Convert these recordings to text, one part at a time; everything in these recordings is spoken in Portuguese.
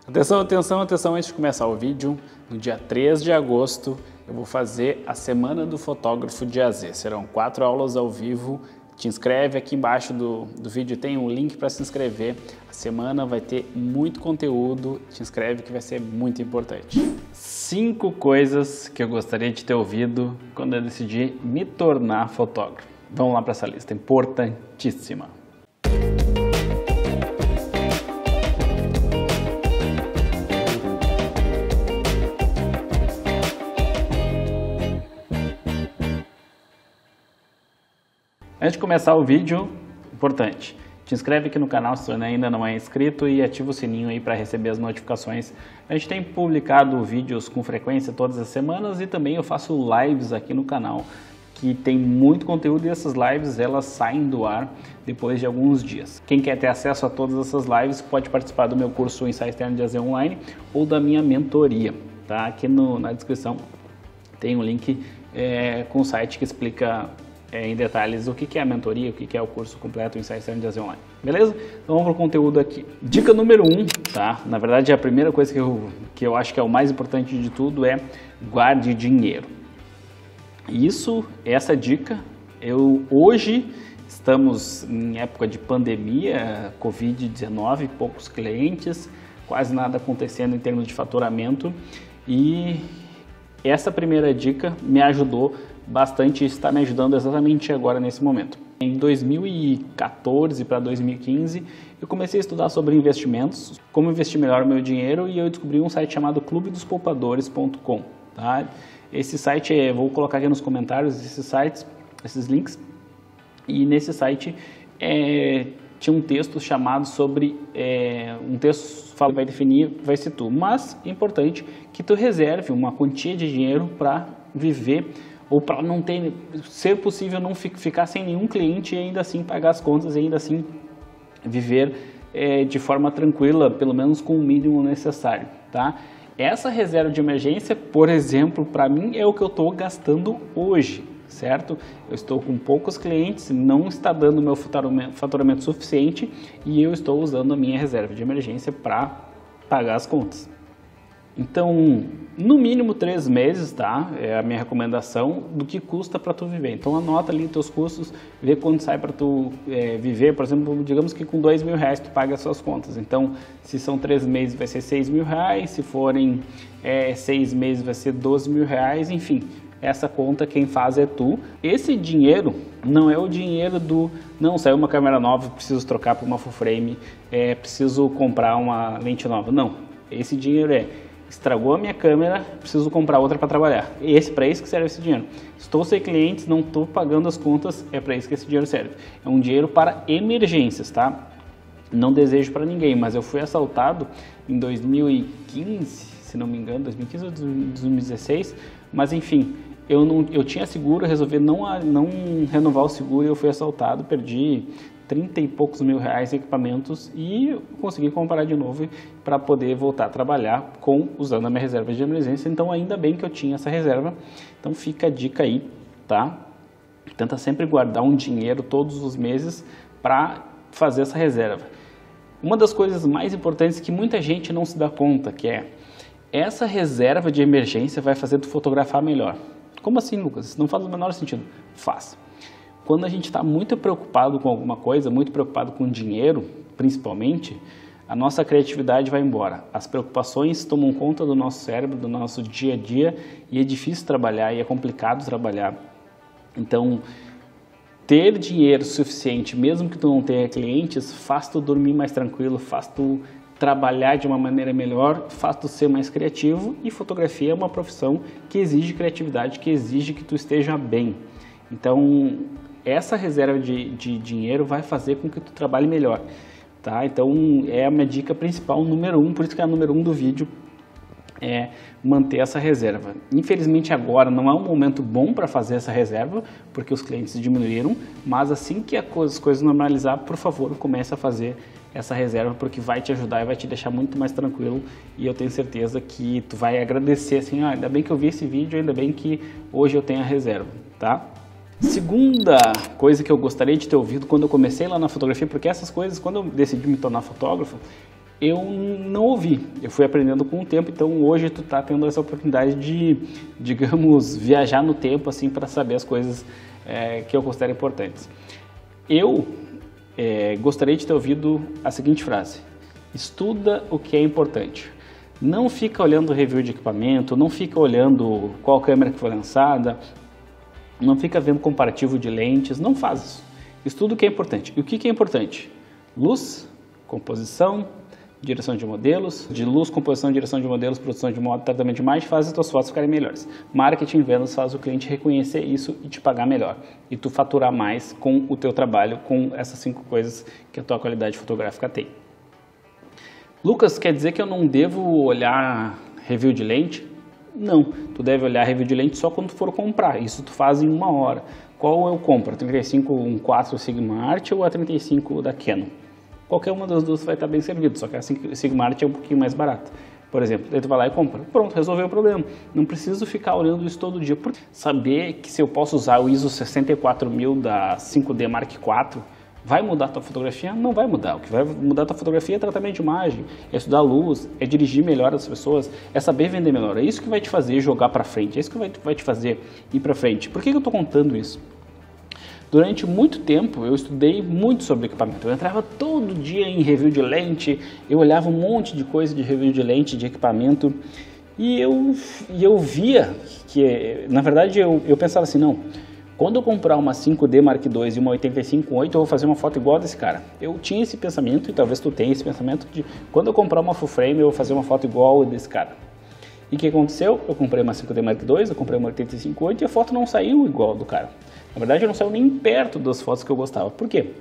Atenção, atenção, atenção, antes de começar o vídeo, no dia 3 de agosto eu vou fazer a Semana do Fotógrafo de AZ. Serão 4 aulas ao vivo. Te inscreve, aqui embaixo do vídeo tem um link para se inscrever. A semana vai ter muito conteúdo, te inscreve que vai ser muito importante. 5 coisas que eu gostaria de ter ouvido quando eu decidi me tornar fotógrafo. Vamos lá para essa lista, importantíssima. Antes de começar o vídeo, importante, te inscreve aqui no canal se ainda não é inscrito e ativa o sininho aí para receber as notificações. A gente tem publicado vídeos com frequência todas as semanas e também eu faço lives aqui no canal, que tem muito conteúdo e essas lives elas saem do ar depois de alguns dias. Quem quer ter acesso a todas essas lives pode participar do meu curso Ensaio Externo de AZ Online ou da minha mentoria, tá? Aqui na descrição tem um link com o site que explica em detalhes o que é a mentoria, o que é o curso completo, o Ensaio Externo de AZ Online. Beleza? Então vamos para o conteúdo aqui. Dica número 1, tá? Na verdade a primeira coisa que eu acho que é o mais importante de tudo é guarde dinheiro. Essa dica, hoje estamos em época de pandemia, Covid-19, poucos clientes, quase nada acontecendo em termos de faturamento e essa primeira dica me ajudou bastante e está me ajudando exatamente agora nesse momento. Em 2014 para 2015 eu comecei a estudar sobre investimentos, como investir melhor o meu dinheiro e eu descobri um site chamado clubedosPoupadores.com, tá? Esse site, vou colocar aqui nos comentários esses links, e nesse site tinha um texto chamado sobre, um texto vai definir, vai ser tu, mas é importante que tu reserve uma quantia de dinheiro para viver ou para não ter, ser possível não ficar sem nenhum cliente e ainda assim pagar as contas e ainda assim viver de forma tranquila, pelo menos com o mínimo necessário, tá? Essa reserva de emergência, por exemplo, para mim é o que eu estou gastando hoje, certo? Eu estou com poucos clientes, não está dando meu faturamento suficiente e eu estou usando a minha reserva de emergência para pagar as contas. Então, no mínimo 3 meses, tá? É a minha recomendação do que custa para tu viver. Então, anota ali teus custos, vê quanto sai para tu viver. Por exemplo, digamos que com R$2.000 tu paga as suas contas. Então, se são 3 meses vai ser R$6.000, se forem 6 meses vai ser R$12.000, enfim. Essa conta quem faz é tu. Esse dinheiro não é o dinheiro não, saiu uma câmera nova, preciso trocar para uma full frame, preciso comprar uma lente nova. Não, esse dinheiro estragou a minha câmera, preciso comprar outra para trabalhar. Para isso que serve esse dinheiro. Estou sem clientes, não estou pagando as contas, é para isso que esse dinheiro serve. É um dinheiro para emergências, tá? Não desejo para ninguém, mas eu fui assaltado em 2015, se não me engano, 2015 ou 2016, mas enfim, eu tinha seguro, resolvi não renovar o seguro e eu fui assaltado, perdi 30 e poucos mil reais em equipamentos e consegui comprar de novo para poder voltar a trabalhar usando a minha reserva de emergência. Então ainda bem que eu tinha essa reserva. Então fica a dica aí, tá? Tenta sempre guardar um dinheiro todos os meses para fazer essa reserva. Uma das coisas mais importantes que muita gente não se dá conta, que essa reserva de emergência vai fazer tu fotografar melhor. Como assim, Lucas? Isso não faz o menor sentido. Faz. Quando a gente está muito preocupado com alguma coisa, muito preocupado com dinheiro, principalmente, a nossa criatividade vai embora. As preocupações tomam conta do nosso cérebro, do nosso dia a dia, e é difícil trabalhar, e é complicado trabalhar. Então, ter dinheiro suficiente, mesmo que tu não tenha clientes, faz tu dormir mais tranquilo, faz tu trabalhar de uma maneira melhor, faz tu ser mais criativo, e fotografia é uma profissão que exige criatividade, que exige que tu esteja bem. Então, essa reserva de dinheiro vai fazer com que tu trabalhe melhor, tá? Então, é a minha dica principal, número 1, por isso que é a número 1 do vídeo, é manter essa reserva. Infelizmente agora não é um momento bom para fazer essa reserva, porque os clientes diminuíram, mas assim que as coisas normalizar, por favor, comece a fazer essa reserva, porque vai te ajudar e vai te deixar muito mais tranquilo, e eu tenho certeza que tu vai agradecer assim, ainda bem que eu vi esse vídeo, ainda bem que hoje eu tenho a reserva, tá? Segunda coisa que eu gostaria de ter ouvido quando eu comecei lá na fotografia, porque essas coisas, quando eu decidi me tornar fotógrafo, Eu não ouvi, eu fui aprendendo com o tempo, então hoje tu tá tendo essa oportunidade de, digamos, viajar no tempo assim para saber as coisas que eu considero importantes. Eu gostaria de ter ouvido a seguinte frase: estuda o que é importante. Não fica olhando review de equipamento, não fica olhando qual câmera que foi lançada, não fica vendo comparativo de lentes, não faz isso. Estuda o que é importante. E o que é importante? Luz, composição, direção de modelos, de luz, composição, direção de modelos, produção de modo, tratamento de imagem, faz as tuas fotos ficarem melhores. Marketing, vendas, faz o cliente reconhecer isso e te pagar melhor. E tu faturar mais com o teu trabalho, com essas 5 coisas que a tua qualidade fotográfica tem. Lucas, quer dizer que eu não devo olhar review de lente? Não, tu deve olhar review de lente só quando tu for comprar. Isso tu faz em 1 hora. Qual eu compro? A 35 1.4 Sigma Art ou a 35 da Canon? Qualquer uma das duas vai estar bem servido, só que a Sigma Art é um pouquinho mais barata. Por exemplo, aí tu vai lá e compra. Pronto, resolveu o problema. Não preciso ficar olhando isso todo dia. Por saber que se eu posso usar o ISO 64000 da 5D Mark IV, vai mudar a tua fotografia? Não vai mudar. O que vai mudar a tua fotografia é tratamento de imagem, é estudar a luz, é dirigir melhor as pessoas, é saber vender melhor. É isso que vai te fazer jogar para frente, é isso que vai te fazer ir para frente. Por que eu estou contando isso? Durante muito tempo eu estudei muito sobre equipamento. Eu entrava todo dia em review de lente, eu olhava um monte de coisa de review de lente, de equipamento, e eu via que, na verdade, eu pensava assim, não, quando eu comprar uma 5D Mark II e uma 85-8, eu vou fazer uma foto igual a desse cara. Eu tinha esse pensamento, e talvez tu tenha esse pensamento, de quando eu comprar uma full frame, eu vou fazer uma foto igual a desse cara. E o que aconteceu? Eu comprei uma 5D Mark II, eu comprei uma 85-8 e a foto não saiu igual do cara. Na verdade, eu não saiu nem perto das fotos que eu gostava. Por quê?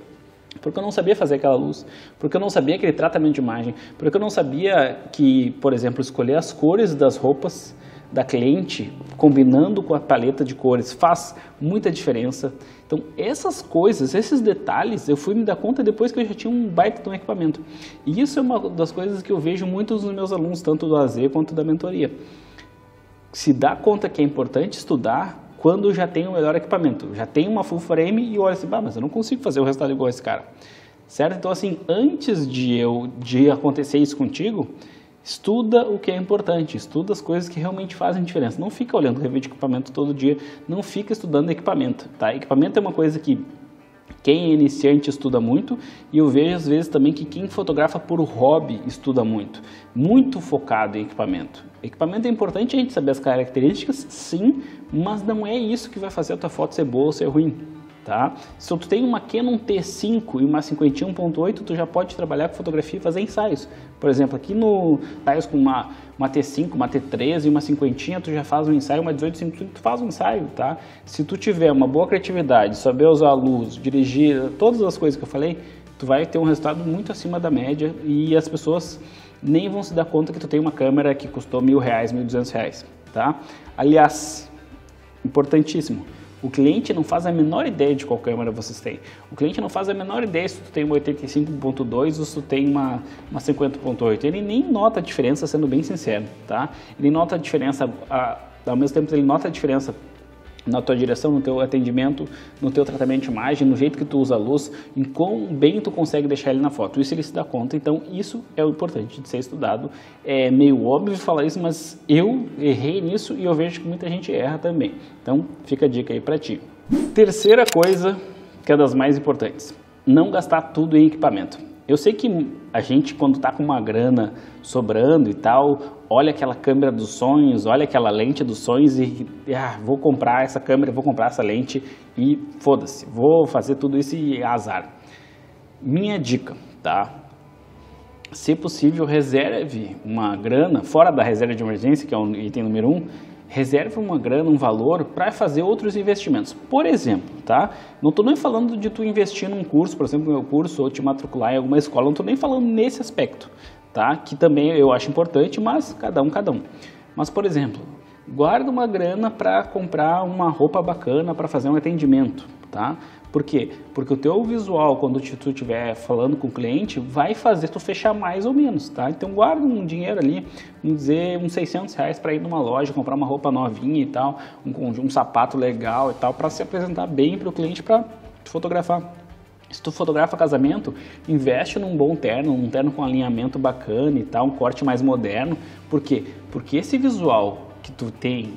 Porque eu não sabia fazer aquela luz, porque eu não sabia aquele tratamento de imagem, porque eu não sabia que, por exemplo, escolher as cores das roupas da cliente combinando com a paleta de cores faz muita diferença. Então, essas coisas, esses detalhes, eu fui me dar conta depois que eu já tinha um baita de um equipamento. E isso é uma das coisas que eu vejo muitos dos meus alunos, tanto do AZ quanto da mentoria. Se dá conta que é importante estudar quando já tem o melhor equipamento, já tem uma full frame e olha assim, mas eu não consigo fazer o resultado igual a esse cara, certo? Então assim, antes de acontecer isso contigo, estuda o que é importante, estuda as coisas que realmente fazem diferença, não fica olhando review de equipamento todo dia, não fica estudando equipamento, tá? Equipamento é uma coisa que quem é iniciante estuda muito e eu vejo às vezes também que quem fotografa por hobby estuda muito focado em equipamento. Equipamento é importante a gente saber as características, sim, mas não é isso que vai fazer a tua foto ser boa ou ser ruim, tá? Se tu tem uma Canon T5 e uma 51.8, tu já pode trabalhar com fotografia e fazer ensaios. Por exemplo, aqui no ensaios com uma T5, uma T3 e uma 50, tu já faz um ensaio, uma 18-55, tu faz um ensaio, tá? Se tu tiver uma boa criatividade, saber usar a luz, dirigir, todas as coisas que eu falei, tu vai ter um resultado muito acima da média e as pessoas nem vão se dar conta que tu tem uma câmera que custou R$1.000, R$1.200, tá? Aliás, importantíssimo, o cliente não faz a menor ideia de qual câmera vocês têm. O cliente não faz a menor ideia se tu tem uma 85.2 ou se tu tem uma 50.8. Ele nem nota a diferença, sendo bem sincero, tá? Ele nota a diferença, ao mesmo tempo ele nota a diferença na tua direção, no teu atendimento, no teu tratamento de imagem, no jeito que tu usa a luz, em quão bem tu consegue deixar ele na foto. Isso ele se dá conta, então isso é o importante de ser estudado. É meio óbvio falar isso, mas eu errei nisso e eu vejo que muita gente erra também. Então fica a dica aí pra ti. Terceira coisa, que é das mais importantes, não gastar tudo em equipamento. Eu sei que a gente, quando tá com uma grana sobrando e tal, olha aquela câmera dos sonhos, olha aquela lente dos sonhos e vou comprar essa câmera, vou comprar essa lente e foda-se, vou fazer tudo isso e azar. Minha dica, tá? Se possível, reserve uma grana, fora da reserva de emergência, que é o item número 1, reserva uma grana, um valor para fazer outros investimentos. Por exemplo, tá? Não estou nem falando de tu investir num curso, por exemplo, no meu curso, ou te matricular em alguma escola, não estou nem falando nesse aspecto, tá? Que também eu acho importante, mas cada um. Mas, por exemplo, guarda uma grana para comprar uma roupa bacana para fazer um atendimento, tá? Por quê? Porque o teu visual, quando tu estiver falando com o cliente, vai fazer tu fechar mais ou menos, tá? Então guarda um dinheiro ali, vamos dizer, uns R$600 para ir numa loja, comprar uma roupa novinha e tal, um sapato legal e tal, para se apresentar bem para o cliente para fotografar. Se tu fotografa casamento, investe num bom terno, um terno com alinhamento bacana e tal, um corte mais moderno. Por quê? Porque esse visual que tu tem,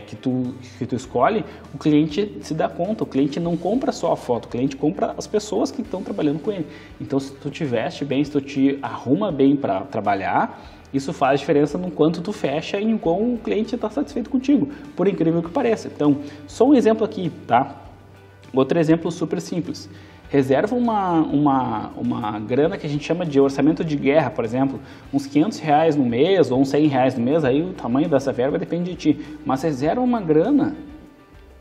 que tu escolhe, o cliente se dá conta, o cliente não compra só a foto, o cliente compra as pessoas que estão trabalhando com ele. Então, se tu te veste bem, se tu te arruma bem para trabalhar, isso faz diferença no quanto tu fecha e em como o cliente está satisfeito contigo, por incrível que pareça. Então, só um exemplo aqui, tá? Outro exemplo super simples. Reserva uma grana que a gente chama de orçamento de guerra, por exemplo, uns R$500 no mês ou uns R$100 no mês, aí o tamanho dessa verba depende de ti. Mas reserva uma grana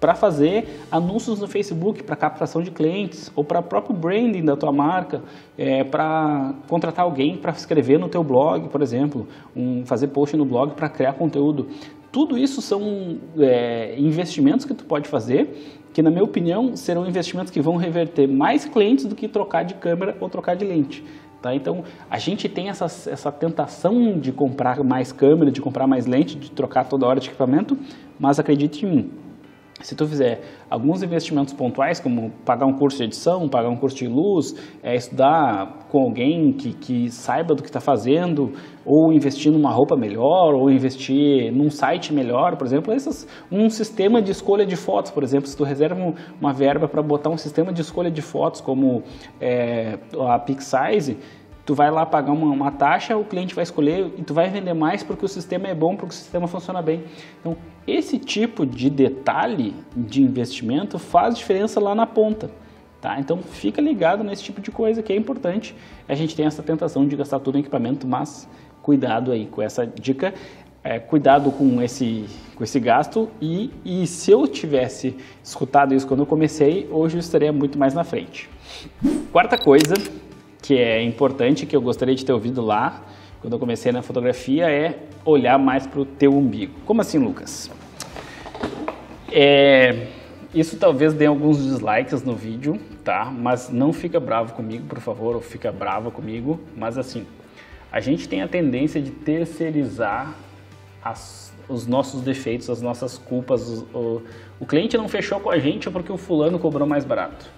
para fazer anúncios no Facebook, para captação de clientes, ou para próprio branding da tua marca, para contratar alguém para escrever no teu blog, por exemplo, fazer post no blog para criar conteúdo. Tudo isso são investimentos que tu pode fazer, que na minha opinião serão investimentos que vão reverter mais clientes do que trocar de câmera ou trocar de lente. Tá? Então a gente tem essa tentação de comprar mais câmera, de comprar mais lente, de trocar toda hora de equipamento, mas acredite em mim. Se tu fizer alguns investimentos pontuais, como pagar um curso de edição, pagar um curso de luz, estudar com alguém que saiba do que está fazendo, ou investir numa roupa melhor, ou investir num site melhor, por exemplo, um sistema de escolha de fotos, por exemplo, se tu reserva uma verba para botar um sistema de escolha de fotos como a PicSize, tu vai lá pagar uma taxa, o cliente vai escolher e tu vai vender mais porque o sistema é bom, porque o sistema funciona bem. Então, esse tipo de detalhe de investimento faz diferença lá na ponta. Tá? Então, fica ligado nesse tipo de coisa que é importante. A gente tem essa tentação de gastar tudo em equipamento, mas cuidado aí com essa dica. Cuidado com esse gasto e se eu tivesse escutado isso quando eu comecei, hoje eu estaria muito mais na frente. Quarta coisa que é importante, que eu gostaria de ter ouvido lá, quando eu comecei na fotografia, é olhar mais para o teu umbigo. Como assim, Lucas? Isso talvez dê alguns dislikes no vídeo, tá? Mas não fica bravo comigo, por favor, ou fica brava comigo. Mas assim, a gente tem a tendência de terceirizar os nossos defeitos, as nossas culpas. O cliente não fechou com a gente porque o fulano cobrou mais barato.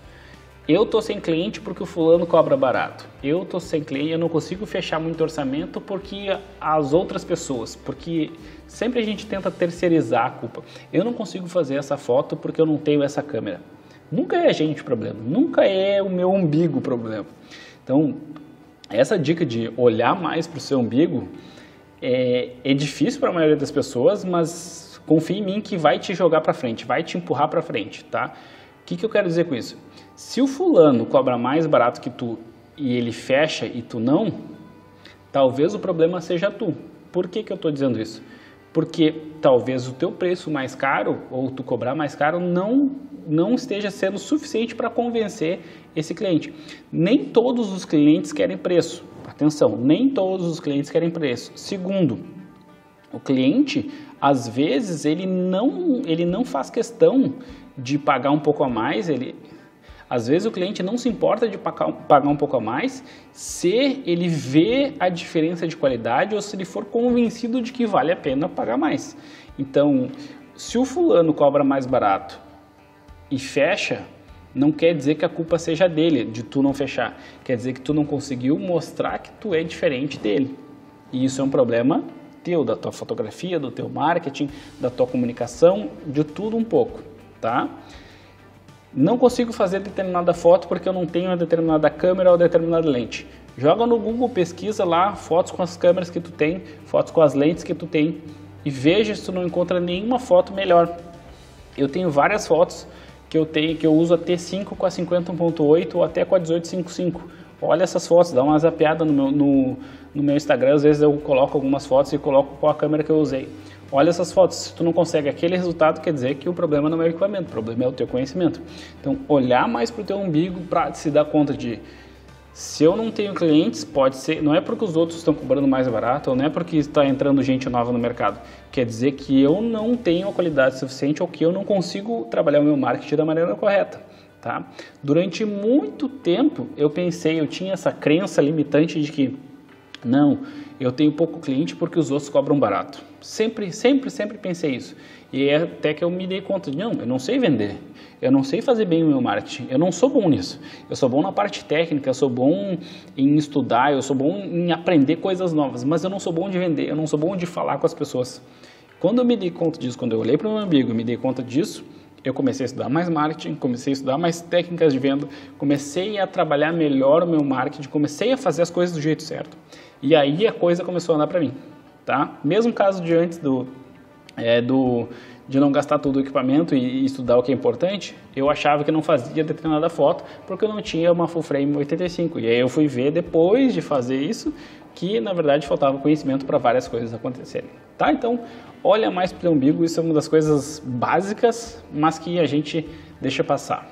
Eu tô sem cliente porque o fulano cobra barato. Eu tô sem cliente, eu não consigo fechar muito orçamento porque as outras pessoas, porque sempre a gente tenta terceirizar a culpa. Eu não consigo fazer essa foto porque eu não tenho essa câmera. Nunca é a gente o problema, nunca é o meu umbigo o problema. Então, essa dica de olhar mais para o seu umbigo é difícil para a maioria das pessoas, mas confie em mim que vai te jogar para frente, vai te empurrar para frente, tá? O que eu quero dizer com isso? Se o fulano cobra mais barato que tu e ele fecha e tu não, talvez o problema seja tu. Por que eu estou dizendo isso? Porque talvez o teu preço mais caro ou tu cobrar mais caro não esteja sendo suficiente para convencer esse cliente. Nem todos os clientes querem preço. Atenção, nem todos os clientes querem preço. Segundo, o cliente, às vezes, ele não faz questão de pagar um pouco a mais, às vezes o cliente não se importa de pagar um pouco a mais se ele vê a diferença de qualidade ou se ele for convencido de que vale a pena pagar mais. Então, se o fulano cobra mais barato e fecha, não quer dizer que a culpa seja dele, de tu não fechar. Quer dizer que tu não conseguiu mostrar que tu é diferente dele. E isso é um problema teu, da tua fotografia, do teu marketing, da tua comunicação, de tudo um pouco, tá? Não consigo fazer determinada foto porque eu não tenho uma determinada câmera ou determinada lente. Joga no Google, pesquisa lá fotos com as câmeras que tu tem, fotos com as lentes que tu tem e veja se tu não encontra nenhuma foto melhor. Eu tenho várias fotos que eu uso a T5 com a 50.8 ou até com a 18.55. Olha essas fotos, dá uma zapeada no meu Instagram, às vezes eu coloco algumas fotos e coloco qual a câmera que eu usei. Olha essas fotos, se tu não consegue aquele resultado, quer dizer que o problema não é o equipamento, o problema é o teu conhecimento. Então, olhar mais para o teu umbigo para se dar conta de, se eu não tenho clientes, pode ser, não é porque os outros estão cobrando mais barato, ou não é porque está entrando gente nova no mercado, quer dizer que eu não tenho a qualidade suficiente ou que eu não consigo trabalhar o meu marketing da maneira correta. Tá? Durante muito tempo eu tinha essa crença limitante de que Não, eu tenho pouco cliente porque os outros cobram barato. Sempre pensei isso. E é até que eu me dei conta de, não, eu não sei vender, eu não sei fazer bem o meu marketing, eu não sou bom nisso. Eu sou bom na parte técnica, eu sou bom em estudar, eu sou bom em aprender coisas novas, mas eu não sou bom de vender, eu não sou bom de falar com as pessoas. Quando eu me dei conta disso, quando eu olhei para o meu amigo e me dei conta disso, eu comecei a estudar mais marketing, comecei a estudar mais técnicas de venda, comecei a trabalhar melhor o meu marketing, comecei a fazer as coisas do jeito certo. E aí a coisa começou a andar para mim, tá? Mesmo caso de antes de não gastar todo o equipamento e estudar o que é importante, eu achava que não fazia determinada foto porque eu não tinha uma full frame 85. E aí eu fui ver depois de fazer isso que na verdade faltava conhecimento para várias coisas acontecerem, tá? Então, olha mais para o umbigo, isso é uma das coisas básicas, mas que a gente deixa passar.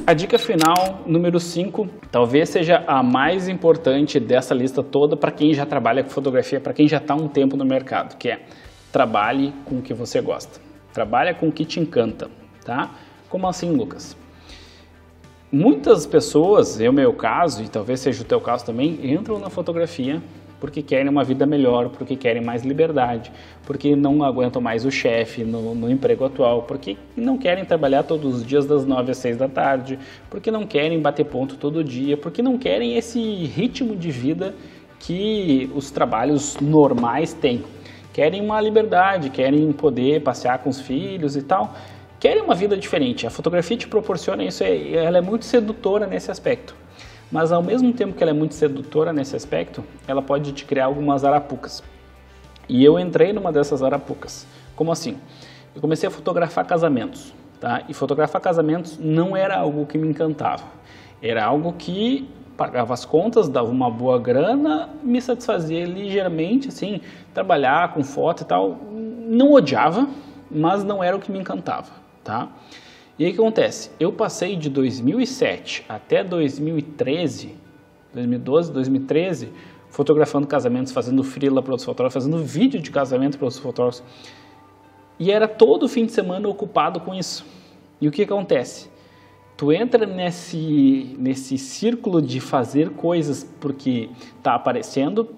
A dica final, número 5, talvez seja a mais importante dessa lista toda para quem já trabalha com fotografia, para quem já está há um tempo no mercado, que é trabalhe com o que você gosta. Trabalha com o que te encanta, tá? Como assim, Lucas? Muitas pessoas, é o meu caso, e talvez seja o teu caso também, entram na fotografia porque querem uma vida melhor, porque querem mais liberdade, porque não aguentam mais o chefe no emprego atual, porque não querem trabalhar todos os dias das 9 às 6 da tarde, porque não querem bater ponto todo dia, porque não querem esse ritmo de vida que os trabalhos normais têm. Querem uma liberdade, querem poder passear com os filhos e tal, querem uma vida diferente. A fotografia te proporciona isso, ela é muito sedutora nesse aspecto. Mas ao mesmo tempo que ela é muito sedutora nesse aspecto, ela pode te criar algumas arapucas. E eu entrei numa dessas arapucas. Como assim? Eu comecei a fotografar casamentos, tá? E fotografar casamentos não era algo que me encantava. Era algo que pagava as contas, dava uma boa grana, me satisfazia ligeiramente, assim, trabalhar com foto e tal. Não odiava, mas não era o que me encantava, tá? E aí o que acontece? Eu passei de 2007 até 2013, 2012, 2013, fotografando casamentos, fazendo freela para outros fotógrafos, fazendo vídeo de casamento para outros fotógrafos. E era todo fim de semana ocupado com isso. E o que acontece? Tu entra nesse círculo de fazer coisas porque está aparecendo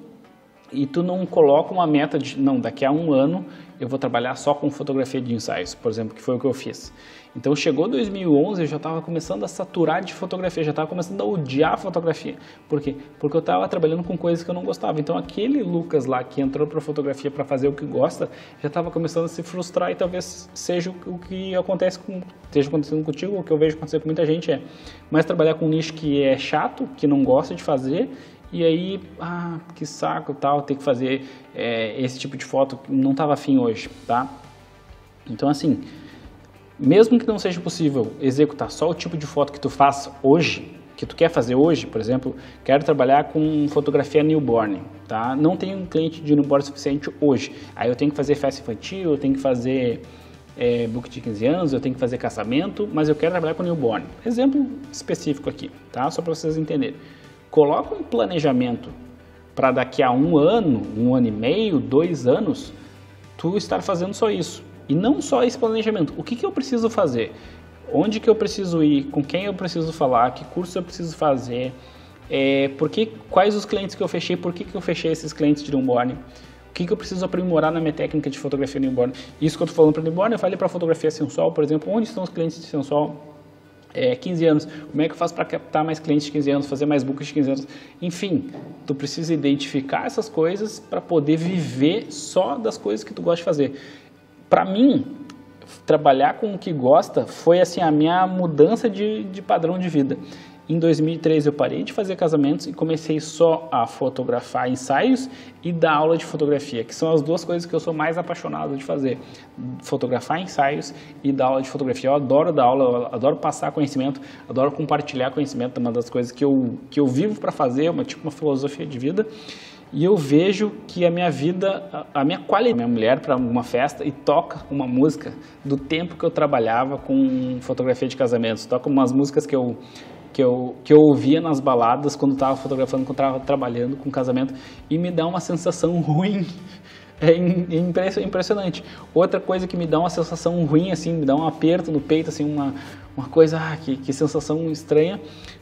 e tu não coloca uma meta de, não, daqui a um ano eu vou trabalhar só com fotografia de ensaios, por exemplo, que foi o que eu fiz. Então chegou 2011, eu já estava começando a saturar de fotografia, já estava começando a odiar a fotografia. Por quê? Porque eu estava trabalhando com coisas que eu não gostava. Então aquele Lucas lá que entrou para fotografia para fazer o que gosta, já estava começando a se frustrar e talvez seja o que esteja acontecendo contigo, o que eu vejo acontecer com muita gente mais trabalhar com um nicho que é chato, que não gosta de fazer. E aí, que saco tal, ter que fazer esse tipo de foto que não estava afim hoje, tá? Então assim, mesmo que não seja possível executar só o tipo de foto que tu faz hoje, que tu quer fazer hoje, por exemplo, quero trabalhar com fotografia newborn, tá? Não tenho um cliente de newborn suficiente hoje, aí eu tenho que fazer festa infantil, eu tenho que fazer book de 15 anos, eu tenho que fazer casamento, mas eu quero trabalhar com newborn. Exemplo específico aqui, tá? Só para vocês entenderem. Coloca um planejamento para daqui a um ano e meio, 2 anos, tu estar fazendo só isso. E não só esse planejamento. O que eu preciso fazer? Onde que eu preciso ir? Com quem eu preciso falar? Que curso eu preciso fazer? Quais os clientes que eu fechei? Por que eu fechei esses clientes de newborn? O que eu preciso aprimorar na minha técnica de fotografia newborn? Isso que eu estou falando para newborn, eu falei para fotografia sensual, por exemplo. Onde estão os clientes de sensual? 15 anos, como é que eu faço para captar mais clientes de 15 anos, fazer mais books de 15 anos, enfim, tu precisa identificar essas coisas para poder viver só das coisas que tu gosta de fazer. Para mim, trabalhar com o que gosta foi assim a minha mudança de padrão de vida. Em 2013 eu parei de fazer casamentos e comecei só a fotografar ensaios e dar aula de fotografia, que são as duas coisas que eu sou mais apaixonado de fazer. Fotografar ensaios e dar aula de fotografia. Eu adoro dar aula, eu adoro passar conhecimento, adoro compartilhar conhecimento, é uma das coisas que eu vivo para fazer, uma filosofia de vida. E eu vejo que a minha vida, a minha qualidade, minha mulher para uma festa e toca uma música do tempo que eu trabalhava com fotografia de casamentos, toca umas músicas que eu ouvia nas baladas quando estava fotografando, quando estava trabalhando com casamento, e me dá uma sensação ruim impressionante. Outra coisa que me dá uma sensação ruim, assim, me dá um aperto no peito, assim, uma coisa, que sensação estranha,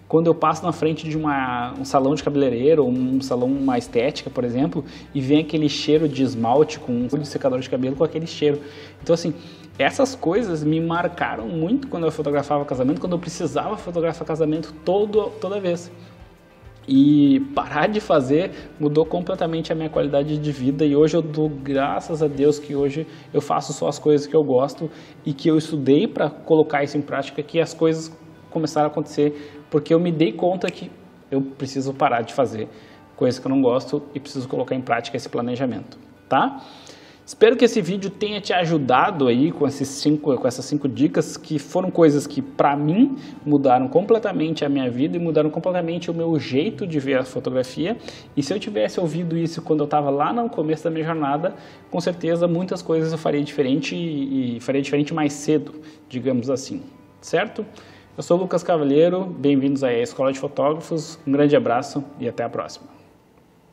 quando eu passo na frente de um salão de cabeleireiro, ou um salão, uma estética, por exemplo, e vem aquele cheiro de esmalte com um de secador de cabelo com aquele cheiro. Então, assim, essas coisas me marcaram muito quando eu fotografava casamento, quando eu precisava fotografar casamento toda vez. E parar de fazer mudou completamente a minha qualidade de vida, e hoje eu dou graças a Deus que hoje eu faço só as coisas que eu gosto e que eu estudei para colocar isso em prática, que as coisas começaram a acontecer porque eu me dei conta que eu preciso parar de fazer coisas que eu não gosto e preciso colocar em prática esse planejamento, tá? Espero que esse vídeo tenha te ajudado aí com essas 5 dicas, que foram coisas que para mim mudaram completamente a minha vida e mudaram completamente o meu jeito de ver a fotografia. E se eu tivesse ouvido isso quando eu estava lá no começo da minha jornada, com certeza muitas coisas eu faria diferente e faria diferente mais cedo, digamos assim, certo? Eu sou o Lucas Cavaleiro, bem-vindos aí à Escola de Fotógrafos, um grande abraço e até a próxima.